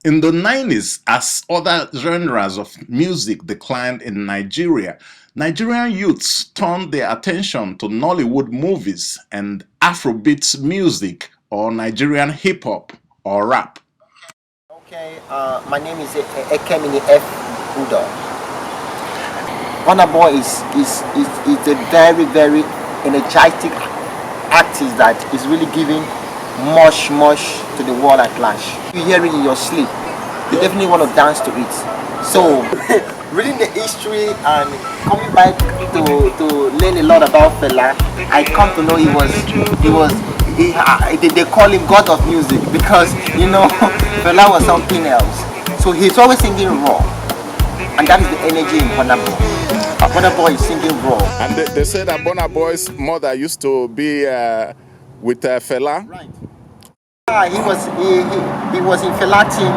In the 90s, as other genres of music declined in Nigeria, Nigerian youths turned their attention to Nollywood movies and Afrobeats music or Nigerian hip hop or rap. Okay, my name is Ekemini F. Udoh. Burna Boy is a very, very energetic artist that is really giving much to the world at large. You hear it in your sleep, you definitely want to dance to it. So, reading the history and coming back to learn a lot about Fela, I come to know they call him God of Music because Fela was something else. So he's always singing raw, and that is the energy in Burna Boy. Burna Boy is singing raw. And they say that Burna Boy's mother used to be with Fela. Right. He was in Fela team.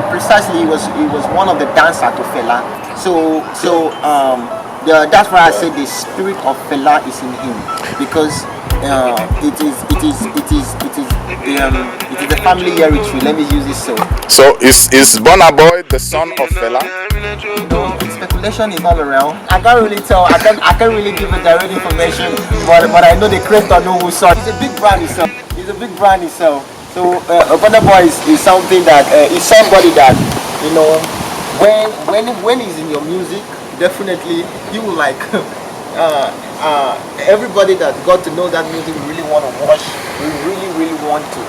Precisely, he was one of the dancers to Fela. That's why I say the spirit of Fela is in him because it is the family heritage. Let me use this so. So is Burna Boy the son of Fela? Speculation is all around. I can't really tell. I can't really give a direct information, but I know the creator know who saw. He's a big brand himself. So Burna Boy is something that is somebody that when he's in your music, definitely you will like. Everybody that got to know that music really want to watch. We really want to.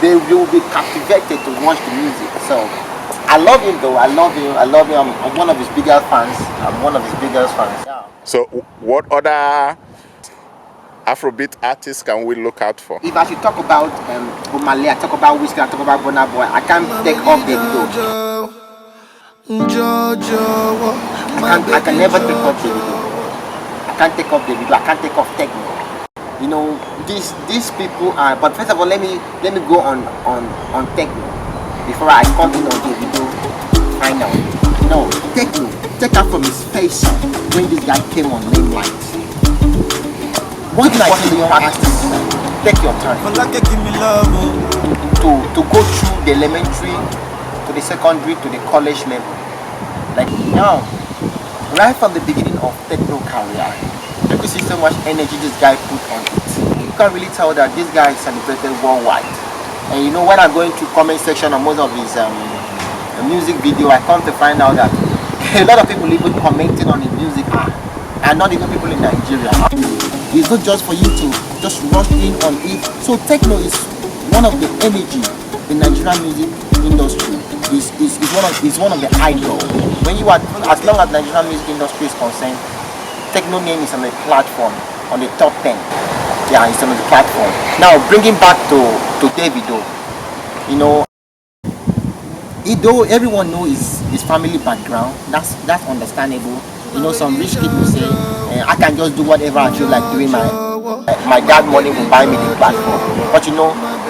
They will be captivated to watch the music. So I love him though. I love him. I'm one of his biggest fans. Yeah. So what other Afrobeat artists can we look out for? If I should talk about Omale, I talk about Wizkid, I talk about Burna Boy, I can't take off Davido. I can never take off Davido. I can't take off Davido. I can't take off Techno. These people are. But first of all, let me go on Techno before I come in on Davido. Find out. No, Techno. Take out from his face when this guy came on Limelight. One thing I tell the young artists, take your time to go through the elementary, to the secondary, to the college level. Like now, right from the beginning of Techno career, you can see so much energy this guy put on it. You can really tell that this guy is celebrated worldwide. And when I go into comment section on most of his music video, I come to find out that a lot of people even commenting on his music and not even people in Nigeria. It's not just for you to just rush in on it. So Techno is one of the energy in Nigerian music industry. Is one of the idol. When you are, as long as Nigerian music industry is concerned, Techno name is on the platform, on the top 10. Yeah, it's on the platform. Now bringing back to Davido, though everyone knows his family background, that's understandable. Some rich kid will say, I can just do whatever I feel like doing. My dad money will buy me the platform. But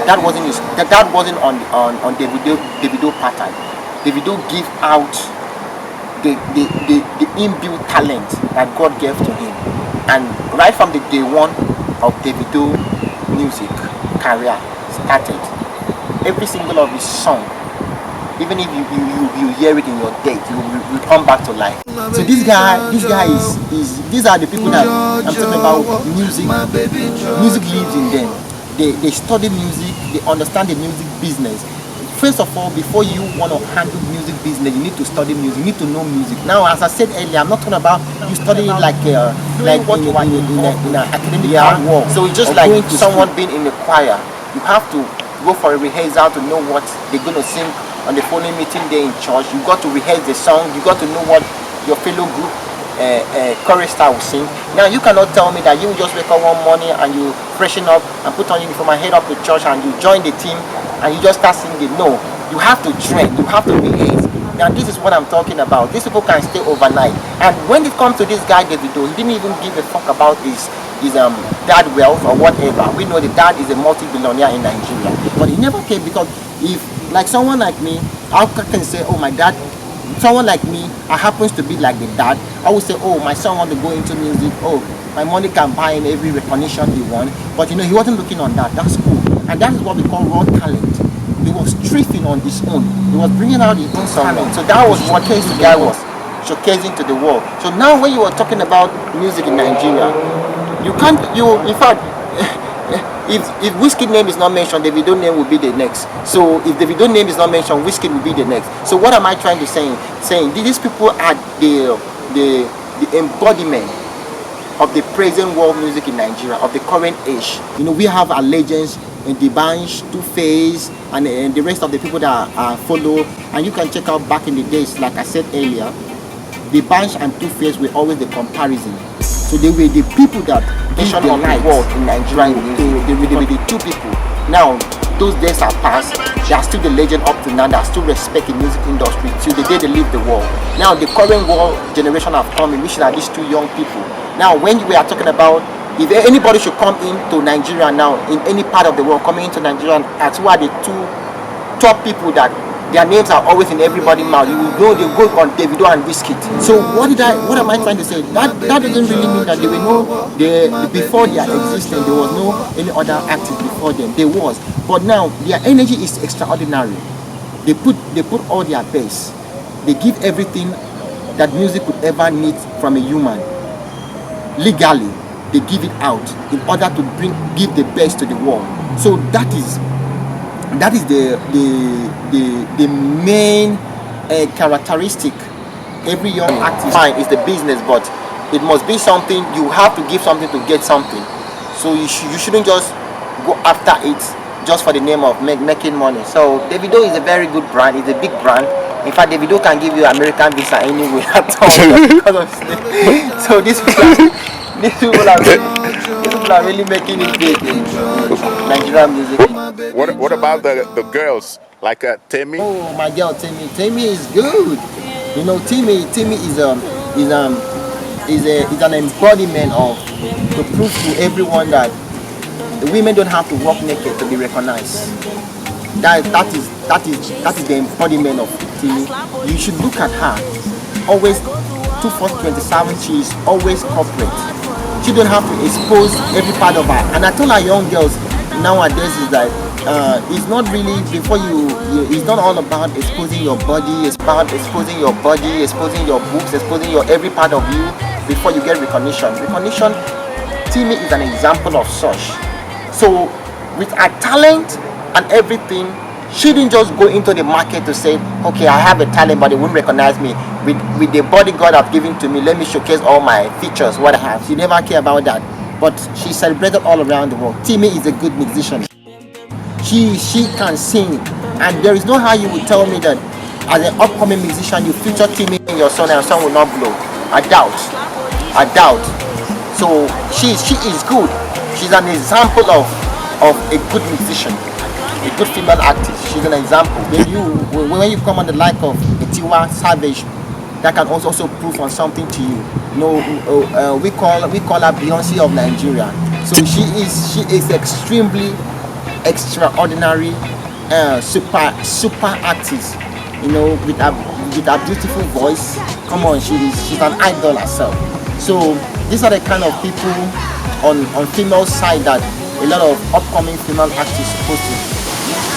that wasn't on Davido pattern. Davido give out the inbuilt talent that God gave to him. And right from the day one of Davido music career started, every single of his song, even if you hear it in your death, you come back to life. So these guys these are the people that I'm talking about. Music lives in them. They study music, they understand the music business. First of all, before you want to handle music business, you need to study music, you need to know music. Now, as I said earlier, I'm not talking about you studying like in an academic work. So it's just like someone being in a choir. You have to go for a rehearsal to know what they're going to sing on the following meeting day in church. You got to rehearse the song. You got to know what your fellow group chorus star will sing. Now you cannot tell me that you just wake up one morning and you freshen up and put on uniform and head up to church and you join the team and you just start singing. No, you have to train. You have to rehearse. Now this is what I'm talking about. These people can stay overnight. And when it comes to this guy Davido, he didn't even give a fuck about his dad wealth or whatever. We know the dad is a multi-billionaire in Nigeria, but he never came because if like someone like me, I can say, oh my dad. Someone like me, I happens to be like the dad. I would say, oh, my son wants to go into music. Oh, my money can buy him every recognition he wants. But he wasn't looking on that. That's cool. And that is what we call raw talent. He was thriving on his own. He was bringing out his own talent. So that was what the guy was showcasing to the world. So now when you were talking about music in Nigeria, you can't, in fact, if Wizkid name is not mentioned, Davido name will be the next. So if Davido name is not mentioned, Wizkid will be the next. So what am I trying to say? Saying these people are the embodiment of the present world music in Nigeria, of the current age. You know, we have our legends in the Bansh, Two-Face, and the rest of the people that follow. And you can check out back in the days, like I said earlier, the Bansh and Two-Face were always the comparison. So they were the people that nation of the world in Nigeria. They were the two people. Now, those days are past. They are still the legend up to now. They are still respect in music industry till the day they leave the world. Now, the current world generation have come in, which are these two young people. Now, when we are talking about if anybody should come into Nigeria now, in any part of the world, coming into Nigeria, as who are the two top people that their names are always in everybody's mouth. You will know they go on Davido and Wizkid. So what am I trying to say? That doesn't really mean that they will know before their existence there was no any other artist before them. There was, but now their energy is extraordinary. They put all their best. They give everything that music could ever need from a human. Legally, they give it out in order to give the best to the world. So that is the main characteristic. Every young artist fine is the business, but it must be something. You have to give something to get something. So you shouldn't just go after it just for the name of making money. So Davido is a very good brand. It's a big brand. In fact, Davido can give you American visa anyway at all. So these people are really making it big in Nigerian music. What about the girls like Teni? Oh, my girl Teni. Teni is good. You know, Teni is an embodiment of to prove to everyone that the women don't have to walk naked to be recognized. That is the embodiment of Teni. You should look at her. Always 24/27. She is always corporate. She don't have to expose every part of her. And I told our young girls nowadays is that it's not really it's not all about exposing your body. It's about exposing your body, exposing your boobs, exposing your every part of you before you get recognition. Recognition, Teni is an example of such. So with her talent and everything, she didn't just go into the market to say, okay, I have a talent but they won't recognize me. With the body God have given to me, let me showcase all my features, what I have. She never cared about that. But she celebrated all around the world. Teni is a good musician. She can sing. And there is no how you would tell me that as an upcoming musician you feature Teni in your song and your song will not blow. I doubt. So she is good. She's an example of a good musician. A good female artist. She's an example. When you come on the like of Tiwa, Savage, that can also prove on something to you. You know, we call her Beyonce of Nigeria. So she is extremely extraordinary, super artist. You know, with her beautiful voice. Come on, she's an idol herself. So these are the kind of people on female side that a lot of upcoming female artists supposed to.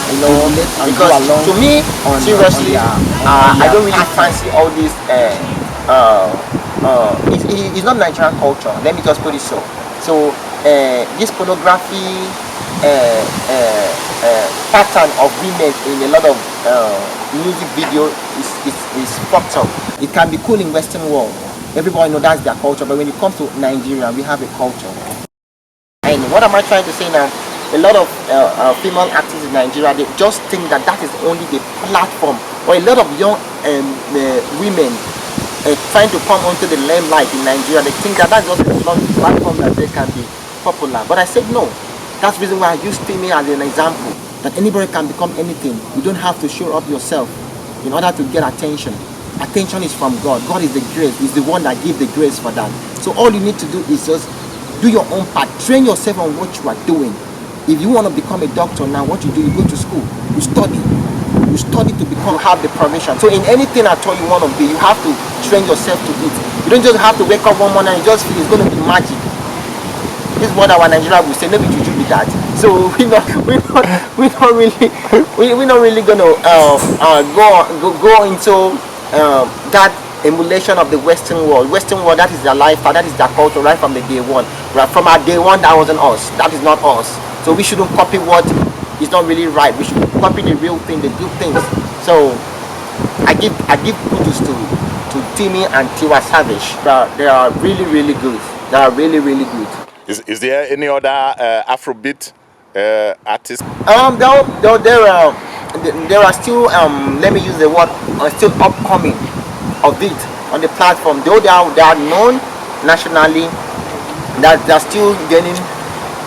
You know, because to me, seriously, I don't really fancy all this. It's not Nigerian culture. Let me just put it so. So this pornography pattern of women in a lot of music video is fucked up. It can be cool in Western world. Everybody knows that's their culture, but when it comes to Nigeria, we have a culture. And what am I trying to say now? A lot of female artists in Nigeria, they just think that is only the platform. Or a lot of young women trying to come onto the limelight in Nigeria, they think that's just a platform that they can be popular. But I said no. That's the reason why I use Teni as an example. That anybody can become anything. You don't have to show up yourself in order to get attention. Attention is from God. God is the grace. He's the one that gives the grace for that. So all you need to do is just do your own part. Train yourself on what you are doing. If you want to become a doctor now, what you do, you go to school, you study to have the provision. So in anything at all you want to be, you have to train yourself to it. You don't just have to wake up one morning and you just feel it's going to be magic. This is what our Nigeria will say. Maybe juju be that. So we're not really gonna go into that emulation of the Western world. Western world, that is their lifestyle, that is their culture right from the day one. Right from our day one, that wasn't us. That is not us. So we shouldn't copy what is not really right. We should copy the real thing, the good things. So I give kudos to Teni and Tiwa Savage. They are really good. They are really good. Is there any other Afrobeat artist? There are still let me use the word still upcoming of it on the platform. Though they are known nationally, that they are still getting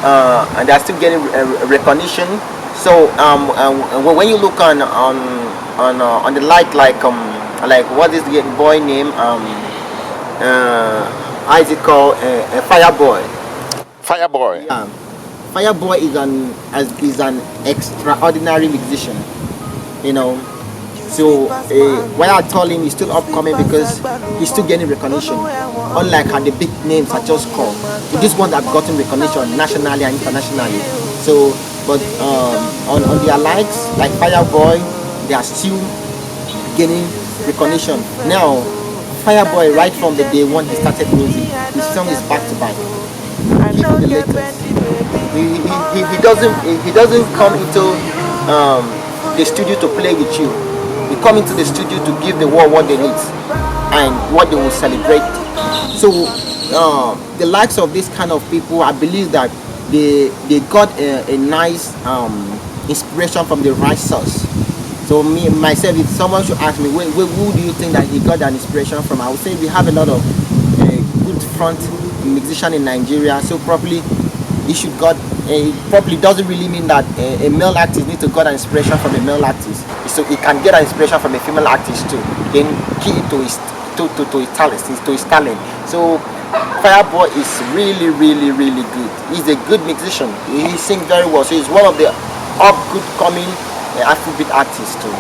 and they are still getting recognition. So when you look on the like what is the boy name how is it called Fireboy. Fireboy. Yeah. Fireboy is an extraordinary musician, you know. So why I told him he's still upcoming because he's still getting recognition. Unlike how the big names are just called. These ones have gotten recognition nationally and internationally. So, but on their likes, like Fireboy, they are still gaining recognition. Now, Fireboy, right from the day one he started music, his song is back to back. He's the latest. He doesn't come into the studio to play with you. He come into the studio to give the world what they need and what they will celebrate. So the likes of this kind of people, I believe that they got a nice inspiration from the right source. So me myself, if someone should ask me who do you think that he got an inspiration from, I would say we have a lot of good front musician in Nigeria. So probably he should got it probably doesn't really mean that a male artist needs to get an inspiration from a male artist. So he can get an inspiration from a female artist too. Then key it to his talent. So Fireboy is really good. He's a good musician. He sings very well. So he's one of the up good coming Afrobeat artists too.